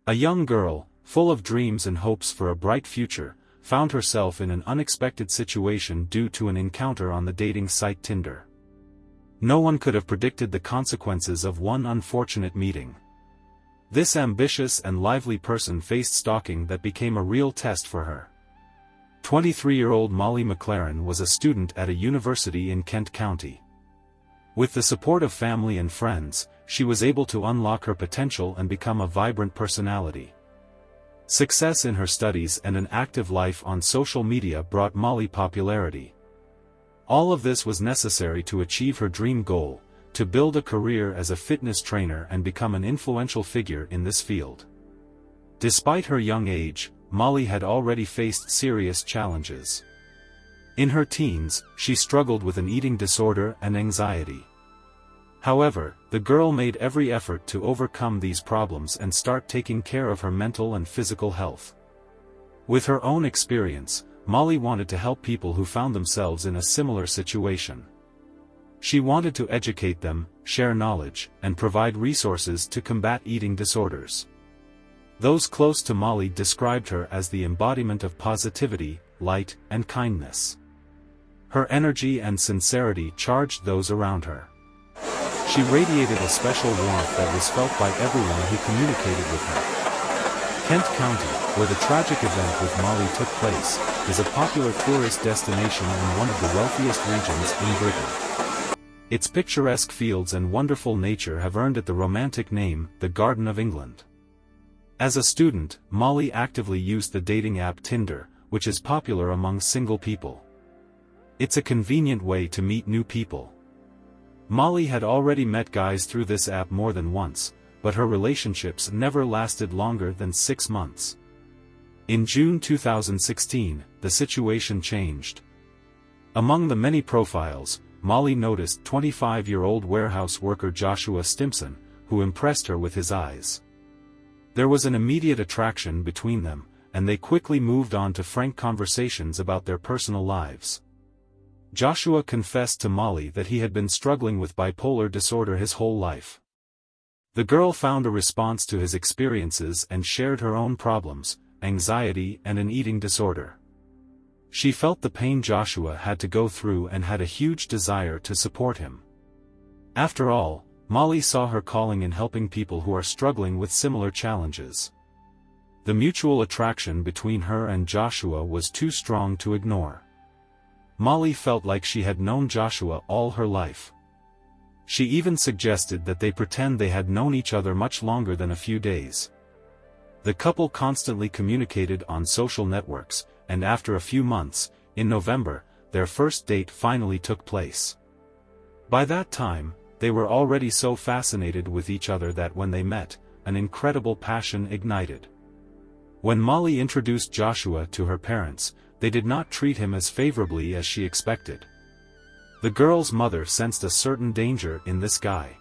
A young girl, full of dreams and hopes for a bright future, found herself in an unexpected situation due to an encounter on the dating site Tinder. No one could have predicted the consequences of one unfortunate meeting. This ambitious and lively person faced stalking that became a real test for her. 23-year-old Molly McLaren was a student at a university in Kent County. With the support of family and friends, she was able to unlock her potential and become a vibrant personality. Success in her studies and an active life on social media brought Molly popularity. All of this was necessary to achieve her dream goal, to build a career as a fitness trainer and become an influential figure in this field. Despite her young age, Molly had already faced serious challenges. In her teens, she struggled with an eating disorder and anxiety. However, the girl made every effort to overcome these problems and start taking care of her mental and physical health. With her own experience, Molly wanted to help people who found themselves in a similar situation. She wanted to educate them, share knowledge, and provide resources to combat eating disorders. Those close to Molly described her as the embodiment of positivity, light, and kindness. Her energy and sincerity charged those around her. She radiated a special warmth that was felt by everyone who communicated with her. Kent County, where the tragic event with Molly took place, is a popular tourist destination in one of the wealthiest regions in Britain. Its picturesque fields and wonderful nature have earned it the romantic name, the Garden of England. As a student, Molly actively used the dating app Tinder, which is popular among single people. It's a convenient way to meet new people. Molly had already met guys through this app more than once, but her relationships never lasted longer than 6 months. In June 2016, the situation changed. Among the many profiles, Molly noticed 25-year-old warehouse worker Joshua Stimpson, who impressed her with his eyes. There was an immediate attraction between them, and they quickly moved on to frank conversations about their personal lives. Joshua confessed to Molly that he had been struggling with bipolar disorder his whole life. The girl found a response to his experiences and shared her own problems, anxiety and an eating disorder. She felt the pain Joshua had to go through and had a huge desire to support him. After all, Molly saw her calling in helping people who are struggling with similar challenges. The mutual attraction between her and Joshua was too strong to ignore. Molly felt like she had known Joshua all her life. She even suggested that they pretend they had known each other much longer than a few days. The couple constantly communicated on social networks, and after a few months, in November, their first date finally took place. By that time, they were already so fascinated with each other that when they met, an incredible passion ignited. When Molly introduced Joshua to her parents, they did not treat him as favorably as she expected. The girl's mother sensed a certain danger in this guy.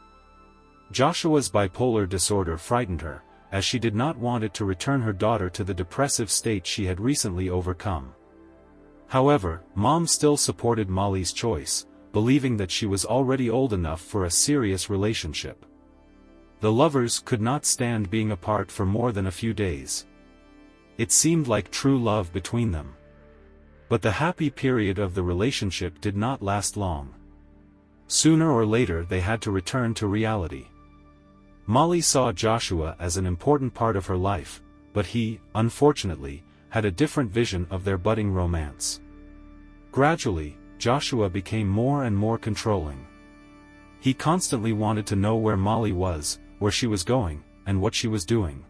Joshua's bipolar disorder frightened her, as she did not want it to return her daughter to the depressive state she had recently overcome. However, Mom still supported Molly's choice, believing that she was already old enough for a serious relationship. The lovers could not stand being apart for more than a few days. It seemed like true love between them. But the happy period of the relationship did not last long. Sooner or later they had to return to reality. Molly saw Joshua as an important part of her life, but he, unfortunately, had a different vision of their budding romance. Gradually, Joshua became more and more controlling. He constantly wanted to know where Molly was, where she was going, and what she was doing.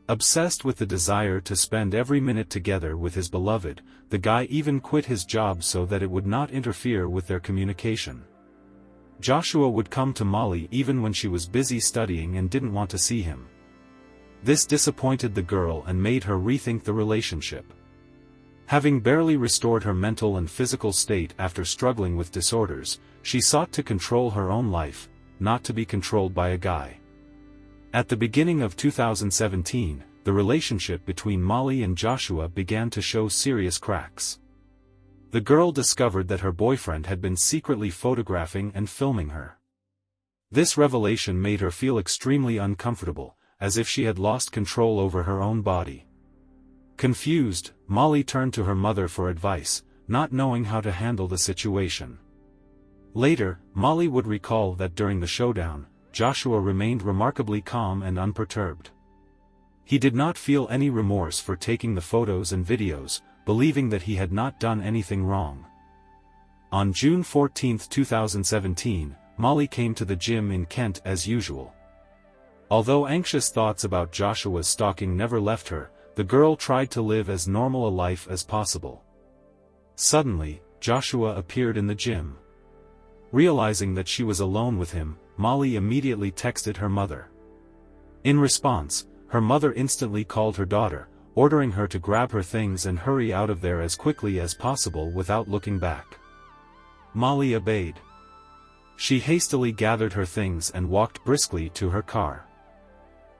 Obsessed with the desire to spend every minute together with his beloved, the guy even quit his job so that it would not interfere with their communication. Joshua would come to Molly even when she was busy studying and didn't want to see him. This disappointed the girl and made her rethink the relationship. Having barely restored her mental and physical state after struggling with disorders, she sought to control her own life, not to be controlled by a guy. At the beginning of 2017, the relationship between Molly and Joshua began to show serious cracks. The girl discovered that her boyfriend had been secretly photographing and filming her. This revelation made her feel extremely uncomfortable, as if she had lost control over her own body. Confused, Molly turned to her mother for advice, not knowing how to handle the situation. Later, Molly would recall that during the showdown, Joshua remained remarkably calm and unperturbed. He did not feel any remorse for taking the photos and videos, believing that he had not done anything wrong. On June 14, 2017, Molly came to the gym in Kent as usual. Although anxious thoughts about Joshua's stalking never left her, the girl tried to live as normal a life as possible. Suddenly, Joshua appeared in the gym. Realizing that she was alone with him, Molly immediately texted her mother. In response, her mother instantly called her daughter, ordering her to grab her things and hurry out of there as quickly as possible without looking back. Molly obeyed. She hastily gathered her things and walked briskly to her car.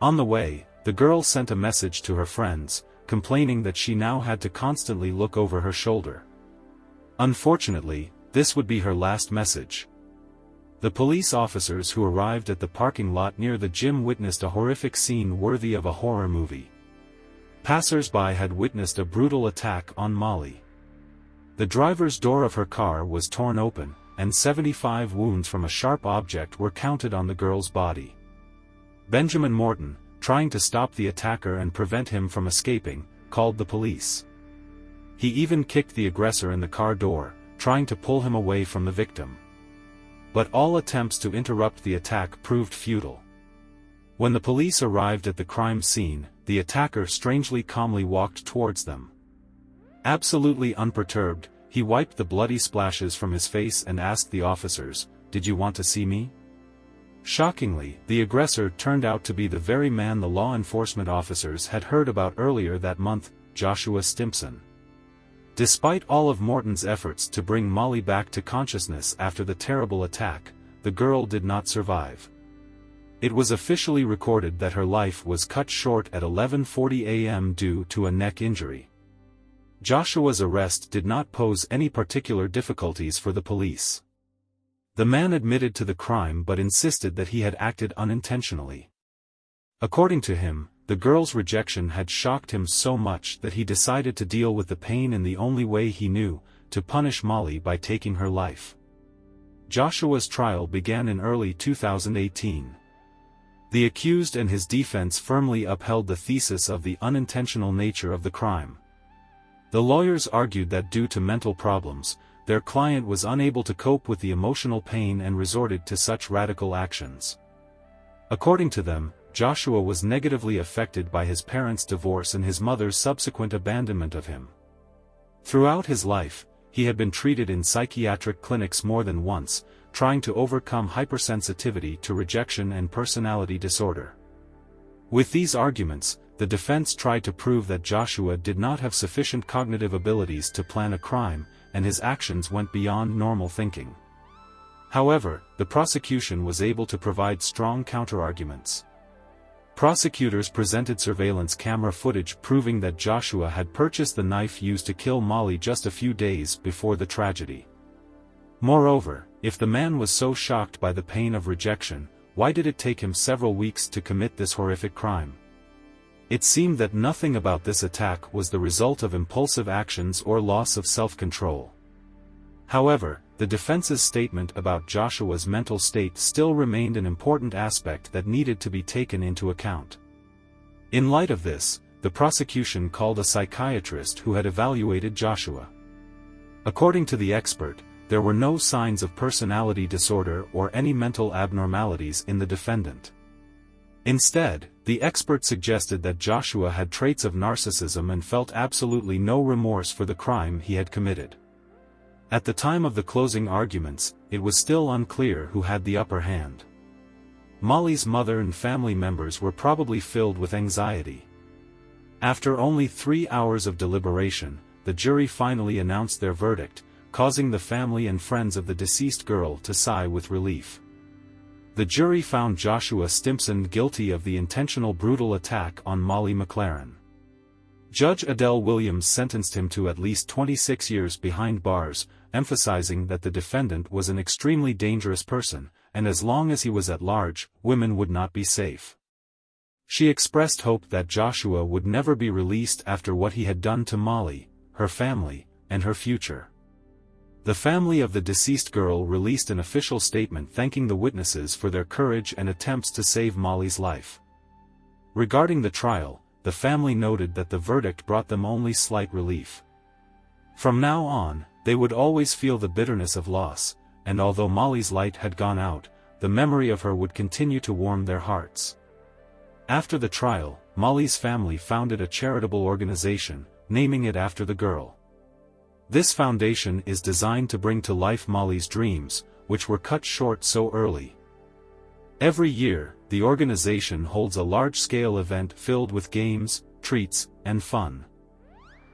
On the way, the girl sent a message to her friends, complaining that she now had to constantly look over her shoulder. Unfortunately, this would be her last message. The police officers who arrived at the parking lot near the gym witnessed a horrific scene worthy of a horror movie. Passers-by had witnessed a brutal attack on Molly. The driver's door of her car was torn open, and 75 wounds from a sharp object were counted on the girl's body. Benjamin Morton, trying to stop the attacker and prevent him from escaping, called the police. He even kicked the aggressor in the car door, trying to pull him away from the victim. But all attempts to interrupt the attack proved futile. When the police arrived at the crime scene, the attacker strangely calmly walked towards them. Absolutely unperturbed, he wiped the bloody splashes from his face and asked the officers, "Did you want to see me?" Shockingly, the aggressor turned out to be the very man the law enforcement officers had heard about earlier that month, Joshua Stimpson. Despite all of Morton's efforts to bring Molly back to consciousness after the terrible attack, the girl did not survive. It was officially recorded that her life was cut short at 11:40 a.m. due to a neck injury. Joshua's arrest did not pose any particular difficulties for the police. The man admitted to the crime but insisted that he had acted unintentionally. According to him, the girl's rejection had shocked him so much that he decided to deal with the pain in the only way he knew, to punish Molly by taking her life. Joshua's trial began in early 2018. The accused and his defense firmly upheld the thesis of the unintentional nature of the crime. The lawyers argued that due to mental problems, their client was unable to cope with the emotional pain and resorted to such radical actions. According to them, Joshua was negatively affected by his parents' divorce and his mother's subsequent abandonment of him. Throughout his life, he had been treated in psychiatric clinics more than once, trying to overcome hypersensitivity to rejection and personality disorder. With these arguments, the defense tried to prove that Joshua did not have sufficient cognitive abilities to plan a crime, and his actions went beyond normal thinking. However, the prosecution was able to provide strong counterarguments. Prosecutors presented surveillance camera footage proving that Joshua had purchased the knife used to kill Molly just a few days before the tragedy. Moreover, if the man was so shocked by the pain of rejection, why did it take him several weeks to commit this horrific crime? It seemed that nothing about this attack was the result of impulsive actions or loss of self-control. However, the defense's statement about Joshua's mental state still remained an important aspect that needed to be taken into account. In light of this, the prosecution called a psychiatrist who had evaluated Joshua. According to the expert, there were no signs of personality disorder or any mental abnormalities in the defendant. Instead, the expert suggested that Joshua had traits of narcissism and felt absolutely no remorse for the crime he had committed. At the time of the closing arguments, it was still unclear who had the upper hand. Molly's mother and family members were probably filled with anxiety. After only 3 hours of deliberation, the jury finally announced their verdict, causing the family and friends of the deceased girl to sigh with relief. The jury found Joshua Stimpson guilty of the intentional brutal attack on Molly McLaren. Judge Adele Williams sentenced him to at least 26 years behind bars, emphasizing that the defendant was an extremely dangerous person, and as long as he was at large, women would not be safe. She expressed hope that Joshua would never be released after what he had done to Molly, her family, and her future. The family of the deceased girl released an official statement thanking the witnesses for their courage and attempts to save Molly's life. Regarding the trial, the family noted that the verdict brought them only slight relief. From now on, they would always feel the bitterness of loss, and although Molly's light had gone out, the memory of her would continue to warm their hearts. After the trial, Molly's family founded a charitable organization, naming it after the girl. This foundation is designed to bring to life Molly's dreams, which were cut short so early. Every year, the organization holds a large-scale event filled with games, treats, and fun.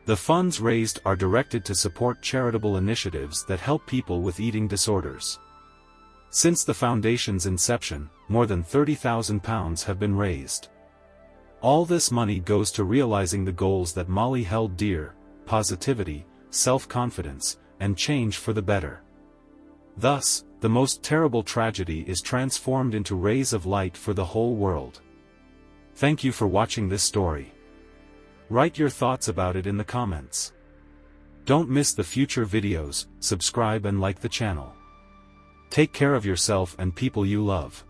The funds raised are directed to support charitable initiatives that help people with eating disorders. Since the foundation's inception, more than £30,000 have been raised. All this money goes to realizing the goals that Molly held dear: positivity, self-confidence, and change for the better. Thus, the most terrible tragedy is transformed into rays of light for the whole world. Thank you for watching this story. Write your thoughts about it in the comments. Don't miss the future videos, subscribe and like the channel. Take care of yourself and people you love.